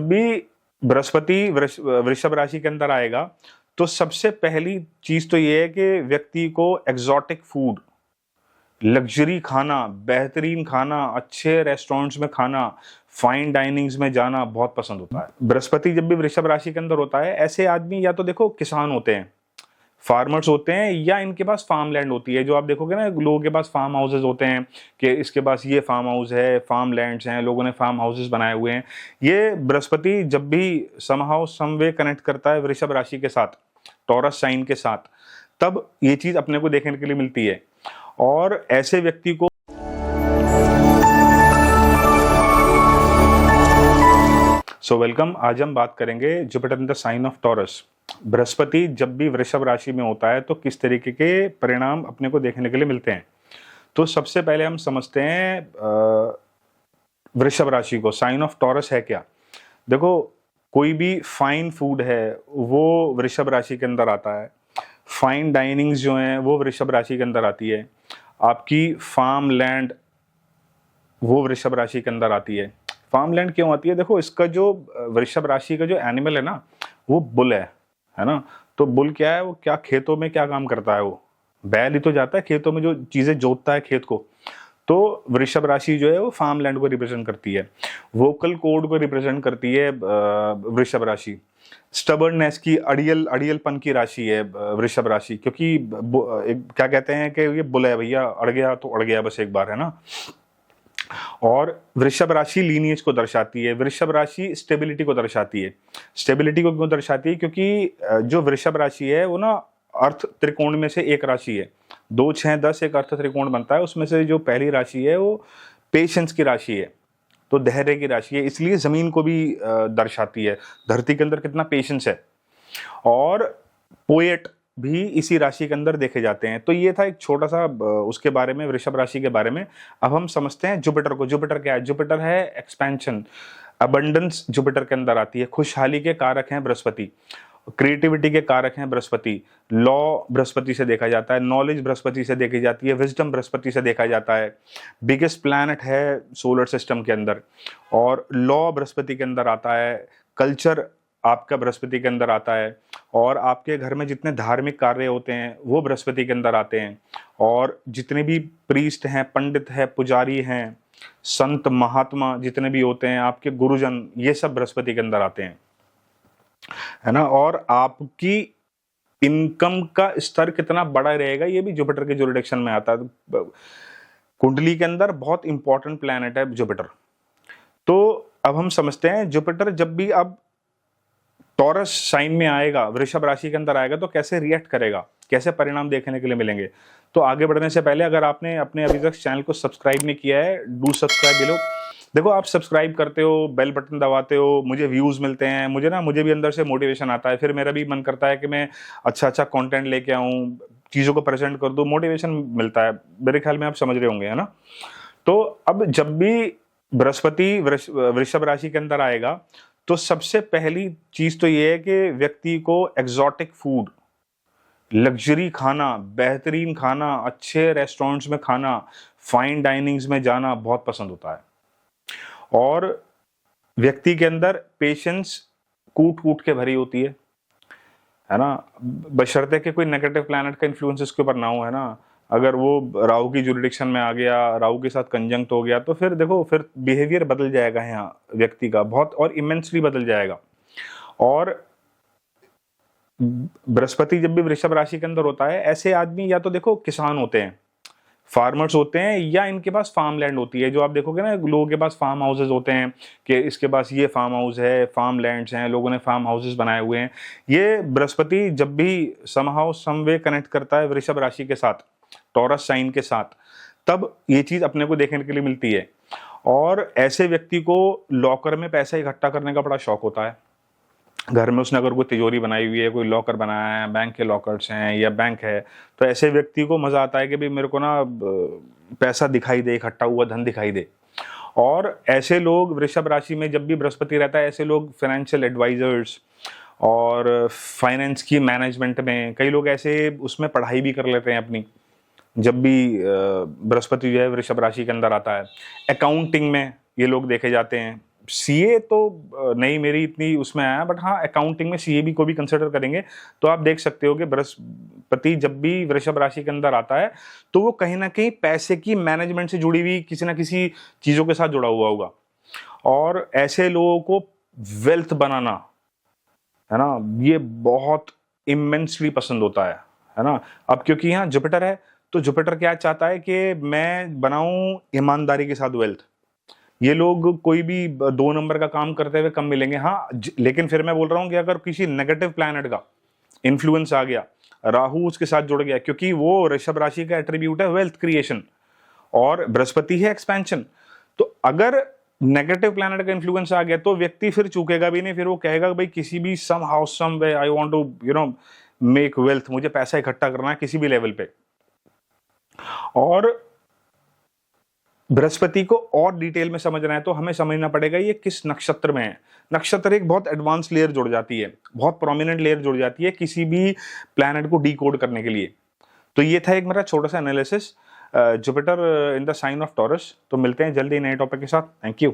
भी बृहस्पति वृषभ राशि के अंदर आएगा तो सबसे पहली चीज तो ये है कि व्यक्ति को एग्जॉटिक फूड, लग्जरी खाना, बेहतरीन खाना, अच्छे रेस्टोरेंट्स में खाना, फाइन डाइनिंग्स में जाना बहुत पसंद होता है। बृहस्पति जब भी वृषभ राशि के अंदर होता है, ऐसे आदमी या तो देखो किसान होते हैं, फार्मर्स होते हैं, या इनके पास फार्म लैंड होती है। जो आप देखोगे ना, लोगों के पास फार्म हाउसेज होते हैं कि इसके पास ये फार्म हाउस है, फार्म लैंड्स हैं, लोगों ने फार्म हाउसेज बनाए हुए हैं। ये बृहस्पति जब भी समहाउ समवे कनेक्ट करता है वृषभ राशि के साथ, टॉरस साइन के साथ, तब ये चीज अपने को देखने के लिए मिलती है। और ऐसे व्यक्ति को वेलकम। आज हम बात करेंगे Jupiter in the sign of Taurus. बृहस्पति जब भी वृषभ राशि में होता है तो किस तरीके के परिणाम अपने को देखने के लिए मिलते हैं। तो सबसे पहले हम समझते हैं वृषभ राशि को, साइन ऑफ टॉरस है क्या। देखो, कोई भी फाइन फूड है वो वृषभ राशि के अंदर आता है, फाइन डाइनिंग्स जो हैं वो वृषभ राशि के अंदर आती है, आपकी फार्म लैंड वो वृषभ राशि के अंदर आती है। फार्म लैंड क्यों आती है? देखो, इसका जो वृषभ राशि का जो एनिमल है ना, वो बुल है ना। तो बुल क्या है? वो क्या खेतों में क्या काम करता है? वो बैल ही तो जाता है खेतों में, जो चीजें जोतता है खेत को। तो वृषभ राशि जो है वो फार्म लैंड को रिप्रेजेंट करती है, वोकल कोड को रिप्रेजेंट करती है वृषभ राशि। स्टबर्ननेस की, अड़ियलपन की राशि है वृषभ राशि, क्योंकि क्या कहते हैं कि ये बुल है भैया, अड़ गया तो अड़ गया बस एक बार, है ना। और वृषभ राशि लीनिएज को दर्शाती है, वृषभ राशि स्टेबिलिटी को दर्शाती है। स्टेबिलिटी को क्यों दर्शाती है? क्योंकि जो वृषभ राशि है वो ना अर्थ त्रिकोण में से एक राशि है। 2, 6, 10 एक अर्थ त्रिकोण बनता है, उसमें से जो पहली राशि है वो पेशेंस की राशि है, तो धैर्य की राशि है, इसलिए जमीन को भी दर्शाती है, धरती के अंदर कितना पेशेंस है। और पोएट भी इसी राशि के अंदर देखे जाते हैं। तो ये था एक छोटा सा उसके बारे में, वृषभ राशि के बारे में। अब हम समझते हैं जुपिटर को। जुपिटर क्या है? जुपिटर है एक्सपेंशन, अबंडेंस जुपिटर के अंदर आती है। खुशहाली के कारक हैं बृहस्पति, क्रिएटिविटी के कारक हैं बृहस्पति, लॉ बृहस्पति से देखा जाता है, नॉलेज बृहस्पति से देखी जाती है, विजडम बृहस्पति से देखा जाता है। बिगेस्ट प्लैनेट है सोलर सिस्टम के अंदर, और लॉ बृहस्पति के अंदर आता है, कल्चर आपका बृहस्पति के अंदर आता है, और आपके घर में जितने धार्मिक कार्य होते हैं वो बृहस्पति के अंदर आते हैं। और जितने भी प्रीस्ट हैं, पंडित हैं, पुजारी हैं, संत महात्मा जितने भी होते हैं, आपके गुरुजन, ये सब बृहस्पति के अंदर आते हैं, है ना। और आपकी इनकम का स्तर कितना बड़ा रहेगा ये भी जुपिटर के जुरिडिक्शन में आता है। कुंडली के अंदर बहुत इंपॉर्टेंट प्लैनेट है जुपिटर। तो अब हम समझते हैं जुपिटर जब भी अब टॉरस साइन में आएगा, वृषभ राशि के अंदर आएगा, तो कैसे रिएक्ट करेगा, कैसे परिणाम देखने के लिए मिलेंगे। तो आगे बढ़ने से पहले अगर आपने अपने अभी तक चैनल को सब्सक्राइब नहीं किया है, डू सब्सक्राइब बिलो। देखो, आप सब्सक्राइब करते हो, बेल बटन दबाते हो, मुझे व्यूज मिलते हैं, मुझे भी अंदर से मोटिवेशन आता है, फिर मेरा भी मन करता है कि मैं अच्छा कंटेंट लेके आऊं, चीजों को प्रेजेंट कर दूं, मोटिवेशन मिलता है। मेरे ख्याल में आप समझ रहे होंगे, है ना। तो अब जब भी बृहस्पति वृषभ राशि के अंदर आएगा तो सबसे पहली चीज तो ये है कि व्यक्ति को एग्जॉटिक फूड, लग्जरी खाना, बेहतरीन खाना, अच्छे रेस्टोरेंट्स में खाना, फाइन डाइनिंग्स में जाना बहुत पसंद होता है। और व्यक्ति के अंदर पेशेंस कूट कूट के भरी होती है ना, बशर्ते कि कोई नेगेटिव प्लैनेट का इन्फ्लुएंस इसके ऊपर ना हो, है ना। अगर वो राहु की जुरिडिक्शन में आ गया, राहु के साथ कंजंक्ट हो गया, तो फिर देखो, फिर बिहेवियर बदल जाएगा यहाँ व्यक्ति का, बहुत और इमेंसली बदल जाएगा। और बृहस्पति जब भी वृषभ राशि के अंदर होता है, ऐसे आदमी या तो देखो किसान होते हैं, फार्मर्स होते हैं, या इनके पास फार्म लैंड होती है। जो आप देखोगे ना, लोगों के पास फार्म हाउसेज होते हैं कि इसके पास ये फार्म हाउस है, फार्म लैंड्स हैं, लोगों ने फार्म हाउसेज बनाए हुए हैं। ये बृहस्पति जब भी समहाउ समवे कनेक्ट करता है वृषभ राशि के साथ, टॉरस साइन के साथ, तब ये चीज अपने को देखने के लिए मिलती है। और ऐसे व्यक्ति को लॉकर में पैसा इकट्ठा करने का बड़ा शौक होता है। घर में उसने अगर कोई तिजोरी बनाई हुई है, कोई लॉकर बनाया है, बैंक के लॉकर्स हैं या बैंक है, तो ऐसे व्यक्ति को मजा आता है कि भाई मेरे को ना पैसा दिखाई दे, इकट्ठा हुआ धन दिखाई दे। और ऐसे लोग वृषभ राशि में जब भी बृहस्पति रहता है, ऐसे लोग फाइनेंशियल एडवाइजर्स और फाइनेंस की मैनेजमेंट में, कई लोग ऐसे उसमें पढ़ाई भी कर लेते हैं अपनी, जब भी बृहस्पति जो है वृषभ राशि के अंदर आता है। अकाउंटिंग में ये लोग देखे जाते हैं, सीए तो नहीं मेरी इतनी उसमें आया, बट हाँ अकाउंटिंग में सीए भी को भी कंसिडर करेंगे। तो आप देख सकते हो कि बृहस्पति जब भी वृषभ राशि के अंदर आता है तो वो कहीं ना कहीं पैसे की मैनेजमेंट से जुड़ी हुई किसी ना किसी चीजों के साथ जुड़ा हुआ होगा। और ऐसे लोगों को वेल्थ बनाना, है ना, ये बहुत इमेंसली पसंद होता है ना। अब क्योंकि यहाँ जुपिटर है तो जुपिटर क्या चाहता है कि मैं बनाऊं ईमानदारी के साथ वेल्थ। ये लोग कोई भी 2 नंबर का काम करते हुए कम मिलेंगे। हाँ लेकिन फिर मैं बोल रहा हूं कि अगर किसी नेगेटिव प्लैनेट का इन्फ्लुएंस आ गया, राहु उसके साथ जुड़ गया, क्योंकि वो ऋषभ राशि का एट्रीब्यूट है वेल्थ क्रिएशन और बृहस्पति है एक्सपेंशन। तो अगर नेगेटिव प्लैनेट का इन्फ्लुएंस आ गया तो व्यक्ति फिर चूकेगा भी नहीं, फिर वो कहेगा भाई किसी भी somehow some way I want to make wealth, मुझे पैसा इकट्ठा करना है किसी भी लेवल पे। और बृहस्पति को और डिटेल में समझना है तो हमें समझना पड़ेगा ये किस नक्षत्र में है। नक्षत्र एक बहुत एडवांस लेयर जुड़ जाती है, बहुत प्रोमिनेंट लेयर जुड़ जाती है किसी भी प्लैनेट को डिकोड करने के लिए। तो ये था एक मेरा छोटा सा analysis Jupiter in the sign of Taurus. तो मिलते हैं जल्दी नए टॉपिक के साथ। Thank you.